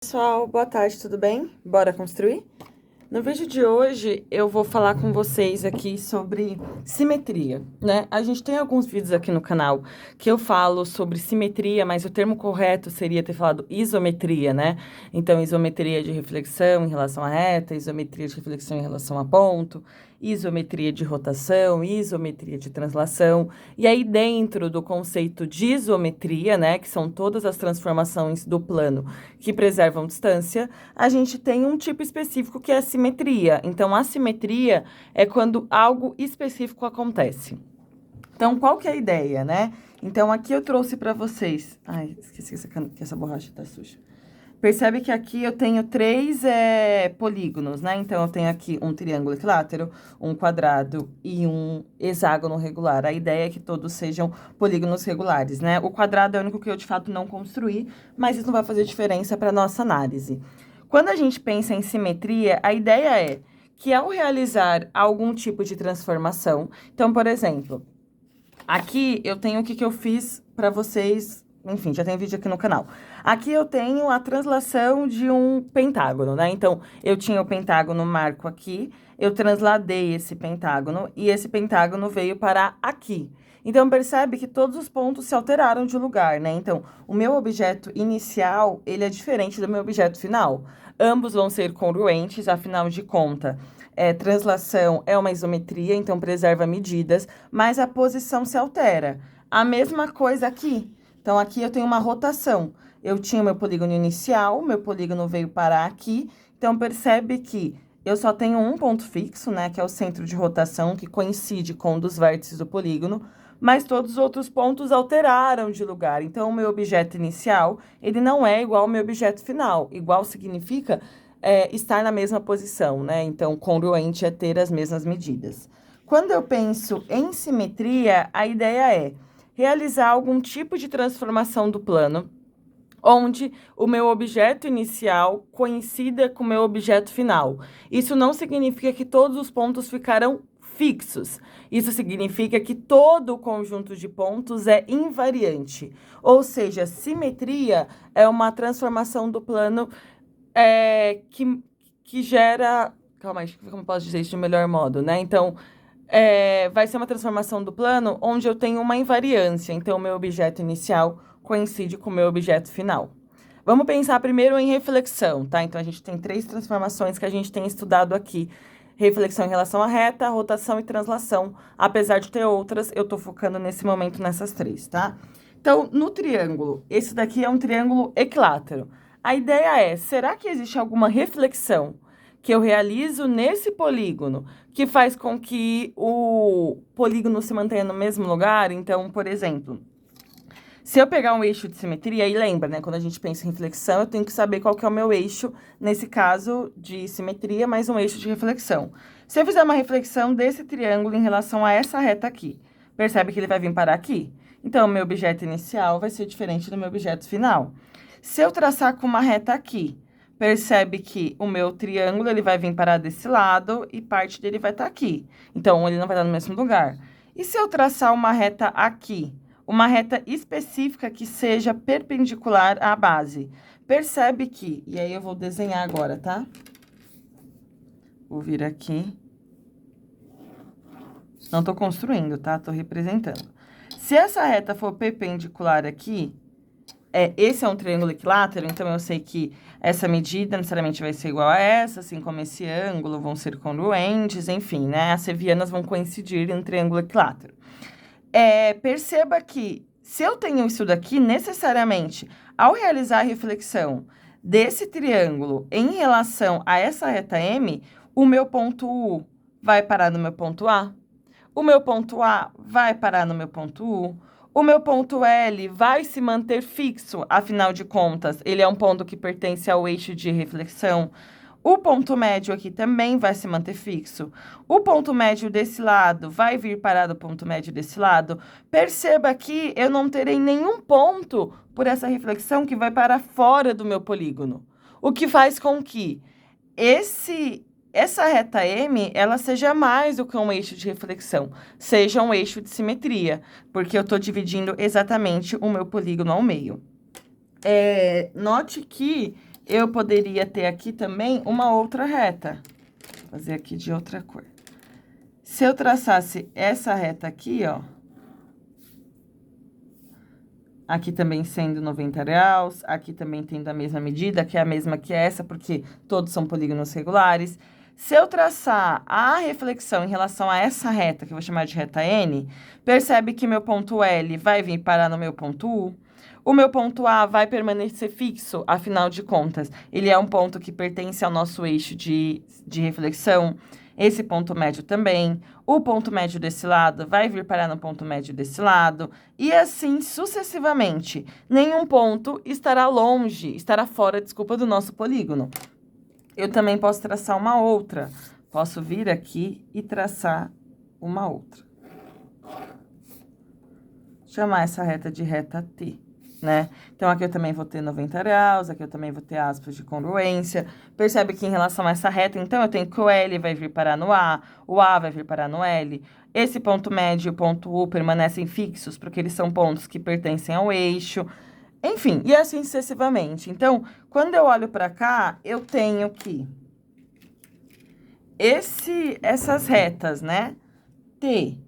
Pessoal, boa tarde, tudo bem? Bora construir? No vídeo de hoje, eu vou falar com vocês aqui sobre simetria, né? A gente tem alguns vídeos aqui no canal que eu falo sobre simetria, mas o termo correto seria ter falado isometria, né? Então, isometria de reflexão em relação à reta, isometria de reflexão em relação a ponto, isometria de rotação, isometria de translação. E aí, dentro do conceito de isometria, né, que são todas as transformações do plano que preservam distância, a gente tem um tipo específico que é a simetria. Então, a simetria é quando algo específico acontece. Então, qual que é a ideia, né? Então, aqui eu trouxe para vocês... Ai, esqueci que essa borracha tá suja. Percebe que aqui eu tenho três polígonos, né? Então, eu tenho aqui um triângulo equilátero, um quadrado e um hexágono regular. A ideia é que todos sejam polígonos regulares, né? O quadrado é o único que eu, de fato, não construí, mas isso não vai fazer diferença para nossa análise. Quando a gente pensa em simetria, a ideia é que ao realizar algum tipo de transformação... Então, por exemplo, aqui eu tenho o que eu fiz para vocês... Enfim, já tem vídeo aqui no canal. Aqui eu tenho a translação de um pentágono, né? Então, eu tinha o pentágono marco aqui, eu transladei esse pentágono e esse pentágono veio para aqui. Então, percebe que todos os pontos se alteraram de lugar, né? Então, o meu objeto inicial, ele é diferente do meu objeto final. Ambos vão ser congruentes, afinal de contas, translação é uma isometria, então preserva medidas, mas a posição se altera. A mesma coisa aqui. Então, aqui eu tenho uma rotação. Eu tinha o meu polígono inicial, meu polígono veio parar aqui. Então, percebe que eu só tenho um ponto fixo, né? Que é o centro de rotação, que coincide com um dos vértices do polígono. Mas todos os outros pontos alteraram de lugar. Então, o meu objeto inicial, ele não é igual ao meu objeto final. Igual significa estar na mesma posição, né? Então, congruente é ter as mesmas medidas. Quando eu penso em simetria, a ideia é realizar algum tipo de transformação do plano, onde o meu objeto inicial coincida com o meu objeto final. Isso não significa que todos os pontos ficarão fixos. Isso significa que todo o conjunto de pontos é invariante. Ou seja, simetria é uma transformação do plano que gera... Calma aí, como posso dizer isso de melhor modo, né? Então, vai ser uma transformação do plano onde eu tenho uma invariância. Então, o meu objeto inicial coincide com o meu objeto final. Vamos pensar primeiro em reflexão, tá? Então, a gente tem três transformações que a gente tem estudado aqui. Reflexão em relação à reta, rotação e translação. Apesar de ter outras, eu tô focando nesse momento nessas três, tá? Então, no triângulo, esse daqui é um triângulo equilátero. A ideia é, será que existe alguma reflexão que eu realizo nesse polígono que faz com que o polígono se mantenha no mesmo lugar? Então, por exemplo, se eu pegar um eixo de simetria, e lembra, né, quando a gente pensa em reflexão, eu tenho que saber qual que é o meu eixo, nesse caso de simetria, mais um eixo de reflexão. Se eu fizer uma reflexão desse triângulo em relação a essa reta aqui, percebe que ele vai vir parar aqui? Então, o meu objeto inicial vai ser diferente do meu objeto final. Se eu traçar com uma reta aqui, percebe que o meu triângulo ele vai vir parar desse lado e parte dele vai estar aqui. Então, ele não vai estar no mesmo lugar. E se eu traçar uma reta aqui, uma reta específica que seja perpendicular à base? Percebe que... E aí, eu vou desenhar agora, tá? Vou vir aqui. Não tô construindo, tá? Tô representando. Se essa reta for perpendicular aqui... esse é um triângulo equilátero, então eu sei que essa medida necessariamente vai ser igual a essa, assim como esse ângulo vão ser congruentes, enfim, né? As sevianas vão coincidir em um triângulo equilátero. Perceba que, se eu tenho isso daqui, necessariamente, ao realizar a reflexão desse triângulo em relação a essa reta M, o meu ponto U vai parar no meu ponto A, o meu ponto A vai parar no meu ponto U, o meu ponto L vai se manter fixo, afinal de contas, ele é um ponto que pertence ao eixo de reflexão. O ponto médio aqui também vai se manter fixo. O ponto médio desse lado vai vir parar do ponto médio desse lado. Perceba que eu não terei nenhum ponto por essa reflexão que vai para fora do meu polígono. O que faz com que essa reta M, ela seja mais do que um eixo de reflexão, seja um eixo de simetria, porque eu estou dividindo exatamente o meu polígono ao meio. Note que eu poderia ter aqui também uma outra reta. Vou fazer aqui de outra cor. Se eu traçasse essa reta aqui, ó. Aqui também sendo 90 graus, aqui também tendo a mesma medida, que é a mesma que essa, porque todos são polígonos regulares. Se eu traçar a reflexão em relação a essa reta, que eu vou chamar de reta N, percebe que meu ponto L vai vir parar no meu ponto U. O meu ponto A vai permanecer fixo, afinal de contas, ele é um ponto que pertence ao nosso eixo de reflexão. Esse ponto médio também. O ponto médio desse lado vai vir parar no ponto médio desse lado. E assim sucessivamente. Nenhum ponto estará longe, estará fora, desculpa, do nosso polígono. Eu também posso traçar uma outra. Posso vir aqui e traçar uma outra. Chamar essa reta de reta T. Né? Então, aqui eu também vou ter 90 graus, aqui eu também vou ter aspas de congruência. Percebe que em relação a essa reta, então, eu tenho que o L vai vir parar no A, o A vai vir parar no L. Esse ponto médio e o ponto U permanecem fixos, porque eles são pontos que pertencem ao eixo. Enfim, e assim sucessivamente. Então, quando eu olho para cá, eu tenho que essas retas, né? T,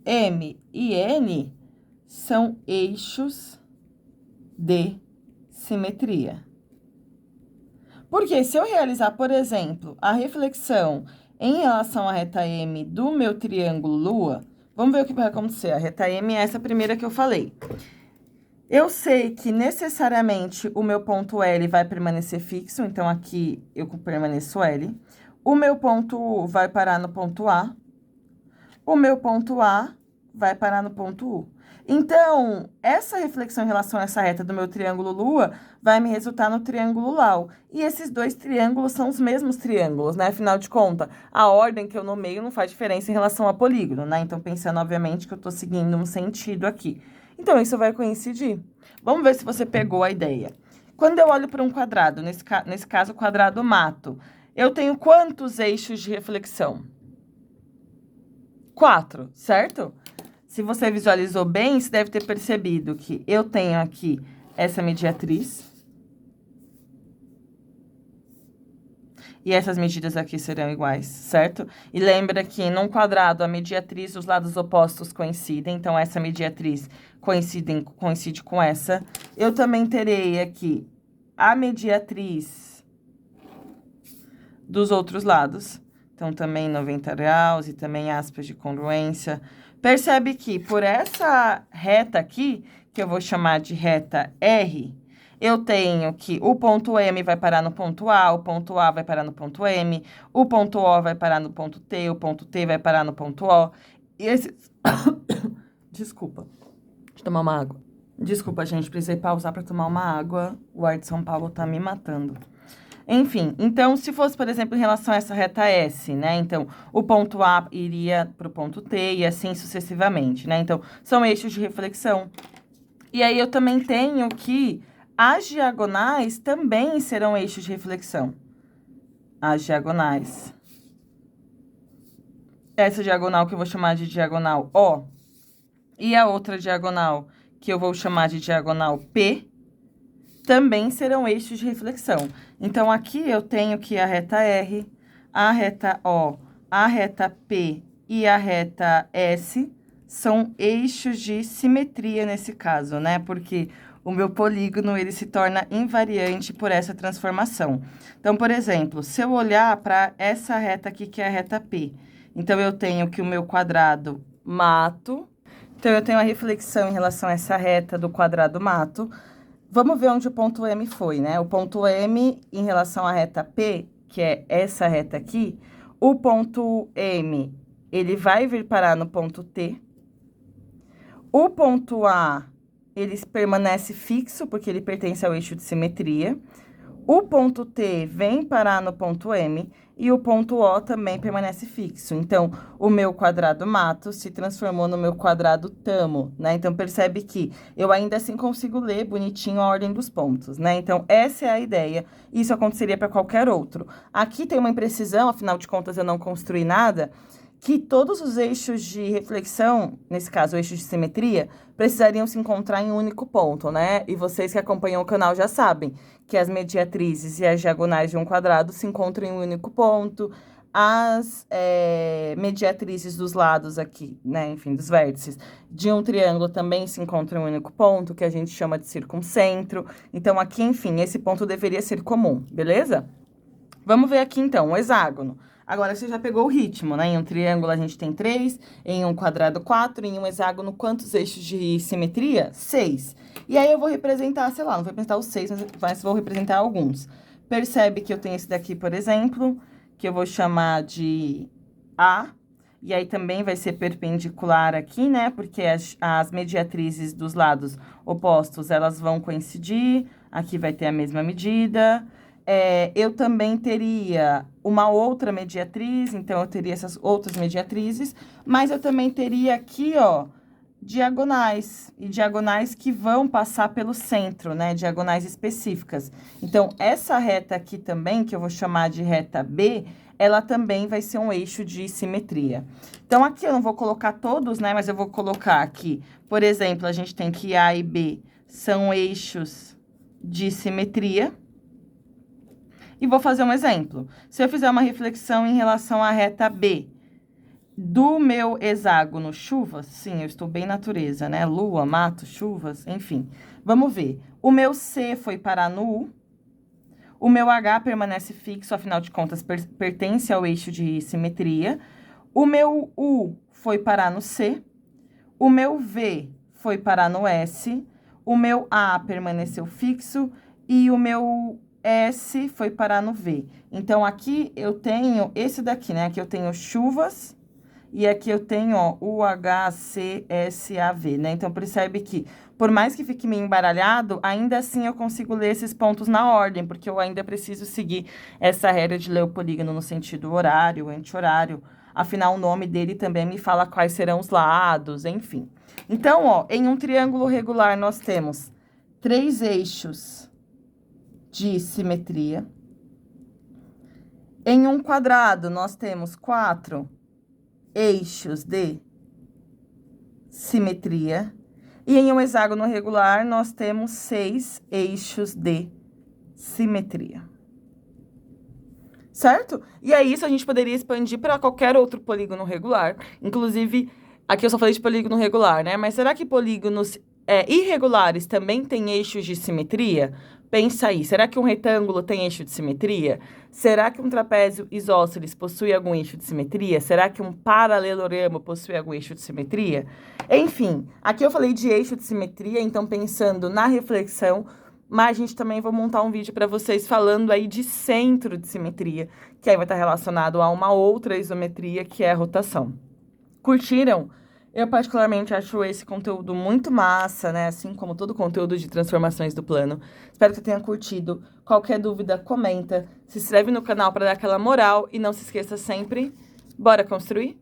M e N são eixos de simetria. Porque se eu realizar, por exemplo, a reflexão em relação à reta M do meu triângulo Lua, vamos ver o que vai acontecer. A reta M é essa primeira que eu falei. Eu sei que necessariamente o meu ponto L vai permanecer fixo, então aqui eu permaneço L. O meu ponto U vai parar no ponto A. O meu ponto A vai parar no ponto U. Então, essa reflexão em relação a essa reta do meu triângulo Lua vai me resultar no triângulo Lau. E esses dois triângulos são os mesmos triângulos, né? Afinal de contas, a ordem que eu nomeio não faz diferença em relação ao polígono, né? Então, pensando, obviamente, que eu tô seguindo um sentido aqui. Então, isso vai coincidir. Vamos ver se você pegou a ideia. Quando eu olho para um quadrado, nesse caso, o quadrado mato, eu tenho quantos eixos de reflexão? 4, certo? Se você visualizou bem, você deve ter percebido que eu tenho aqui essa mediatriz. E essas medidas aqui serão iguais, certo? E lembra que num quadrado, a mediatriz, os lados opostos coincidem. Então, essa mediatriz coincide com essa. Eu também terei aqui a mediatriz dos outros lados. Então, também 90 graus e também aspas de congruência. Percebe que por essa reta aqui, que eu vou chamar de reta R, eu tenho que o ponto M vai parar no ponto A, o ponto A vai parar no ponto M, o ponto O vai parar no ponto T, o ponto T vai parar no ponto O. E esses... Desculpa. Deixa eu tomar uma água. Desculpa, gente, precisei pausar para tomar uma água. O ar de São Paulo tá me matando. Enfim, então, se fosse, por exemplo, em relação a essa reta S, né? Então, o ponto A iria para o ponto T e assim sucessivamente, né? Então, são eixos de reflexão. E aí, eu também tenho que as diagonais também serão eixos de reflexão. As diagonais. Essa diagonal que eu vou chamar de diagonal O e a outra diagonal que eu vou chamar de diagonal P também serão eixos de reflexão. Então, aqui eu tenho que a reta R, a reta O, a reta P e a reta S são eixos de simetria nesse caso, né? Porque o meu polígono, ele se torna invariante por essa transformação. Então, por exemplo, se eu olhar para essa reta aqui, que é a reta P, então, eu tenho que o meu quadrado mato. Então, eu tenho a reflexão em relação a essa reta do quadrado mato. Vamos ver onde o ponto M foi, né? O ponto M em relação à reta P, que é essa reta aqui, o ponto M, ele vai vir parar no ponto T. O ponto A, ele permanece fixo, porque ele pertence ao eixo de simetria. O ponto T vem parar no ponto M e o ponto O também permanece fixo. Então, o meu quadrado mato se transformou no meu quadrado tamo, né? Então, percebe que eu ainda assim consigo ler bonitinho a ordem dos pontos, né? Então, essa é a ideia. Isso aconteceria para qualquer outro. Aqui tem uma imprecisão, afinal de contas, eu não construí nada, que todos os eixos de reflexão, nesse caso, o eixo de simetria, precisariam se encontrar em um único ponto, né? E vocês que acompanham o canal já sabem que as mediatrizes e as diagonais de um quadrado se encontram em um único ponto, as mediatrizes dos lados aqui, né, enfim, dos vértices de um triângulo também se encontram em um único ponto, que a gente chama de circuncentro. Então, aqui, enfim, esse ponto deveria ser comum, beleza? Vamos ver aqui, então, o hexágono. Agora, você já pegou o ritmo, né? Em um triângulo a gente tem 3, em um quadrado 4, em um hexágono quantos eixos de simetria? 6. E aí eu vou representar, sei lá, não vou representar os 6, mas vou representar alguns. Percebe que eu tenho esse daqui, por exemplo, que eu vou chamar de A, e aí também vai ser perpendicular aqui, né? Porque as mediatrizes dos lados opostos, elas vão coincidir, aqui vai ter a mesma medida. Eu também teria uma outra mediatriz, então eu teria essas outras mediatrizes, mas eu também teria aqui, ó, diagonais, e diagonais que vão passar pelo centro, né, diagonais específicas. Então, essa reta aqui também, que eu vou chamar de reta B, ela também vai ser um eixo de simetria. Então, aqui eu não vou colocar todos, né, mas eu vou colocar aqui, por exemplo, a gente tem que A e B são eixos de simetria. E vou fazer um exemplo. Se eu fizer uma reflexão em relação à reta B do meu hexágono chuvas, sim, eu estou bem natureza, né? Lua, mato, chuvas, enfim. Vamos ver. O meu C foi parar no U. O meu H permanece fixo, afinal de contas, pertence ao eixo de simetria. O meu U foi parar no C. O meu V foi parar no S. O meu A permaneceu fixo. E o meu S foi parar no V. Então, aqui eu tenho esse daqui, né? Aqui eu tenho chuvas e aqui eu tenho, ó, UHCSAV, né? Então, percebe que, por mais que fique meio embaralhado, ainda assim eu consigo ler esses pontos na ordem, porque eu ainda preciso seguir essa regra de ler o polígono no sentido horário, anti-horário. Afinal, o nome dele também me fala quais serão os lados, enfim. Então, ó, em um triângulo regular nós temos 3 eixos de simetria. Em um quadrado, nós temos 4 eixos de simetria. E em um hexágono regular, nós temos 6 eixos de simetria. Certo? E é isso, a gente poderia expandir para qualquer outro polígono regular. Inclusive, aqui eu só falei de polígono regular, né? Mas será que polígonos irregulares também têm eixos de simetria? Pensa aí, será que um retângulo tem eixo de simetria? Será que um trapézio isósceles possui algum eixo de simetria? Será que um paralelogramo possui algum eixo de simetria? Enfim, aqui eu falei de eixo de simetria, então pensando na reflexão, mas a gente também vai montar um vídeo para vocês falando aí de centro de simetria, que aí vai estar relacionado a uma outra isometria, que é a rotação. Curtiram? Eu particularmente acho esse conteúdo muito massa, né? Assim como todo o conteúdo de transformações do plano. Espero que você tenha curtido. Qualquer dúvida, comenta. Se inscreve no canal para dar aquela moral. E não se esqueça sempre, bora construir?